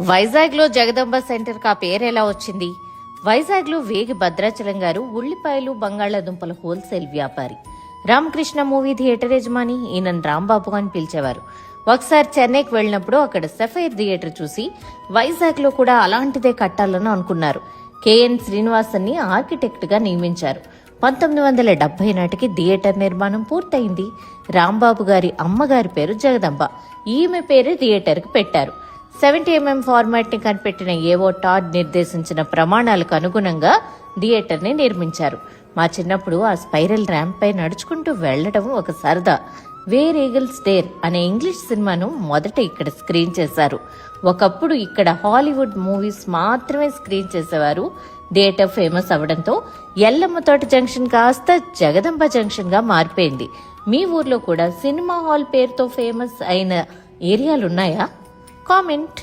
వైజాగ్లో జగదంబ సెంటర్కి ఆ పేరు ఎలా వచ్చింది? వైజాగ్లో వేగి భద్రాచలం గారు ఉల్లిపాయలు బంగాళాదుంపల హోల్సేల్ వ్యాపారి. రామకృష్ణ మూవీ థియేటర్ యజమాని ఈయన రాంబాబు అని పిలిచేవారు. ఒకసారి చెన్నైకి వెళ్ళినప్పుడు అక్కడ సఫైర్ థియేటర్ చూసి వైజాగ్లో కూడా అలాంటిదే కట్టాలని అనుకున్నారు. కెఎన్ శ్రీనివాసన్ని ఆర్కిటెక్ట్గా నియమించారు. 1970 నాటికి థియేటర్ నిర్మాణం పూర్తయింది. రాంబాబు గారి అమ్మగారి పేరు జగదంబ. ఈమె పేరు థియేటర్కి పెట్టారు. 70mm ఫార్మాట్ ని కనిపెట్టిన ఏవో టాడ్ నిర్దేశించిన ప్రమాణాలకు అనుగుణంగా థియేటర్ ని నిర్మించారు. మా చిన్నప్పుడు ఆ స్పైరల్ ర్యాంప్ పై నడుచుకుంటూ వెళ్లడం ఒక సరదా. వేర్ ఈగిల్స్ డేర్ అనే ఇంగ్లీష్ సినిమాను మొదట ఇక్కడ స్క్రీన్ చేశారు. ఒకప్పుడు ఇక్కడ హాలీవుడ్ మూవీస్ మాత్రమే స్క్రీన్ చేసేవారు. థియేటర్ ఫేమస్ అవడంతో ఎల్లమ్మతోట జంక్షన్ కాస్త జగదంబ జంక్షన్ గా మారిపోయింది. మీ ఊర్లో కూడా సినిమా హాల్ పేరుతో ఫేమస్ అయిన ఏరియాలున్నాయా? కామెంట్.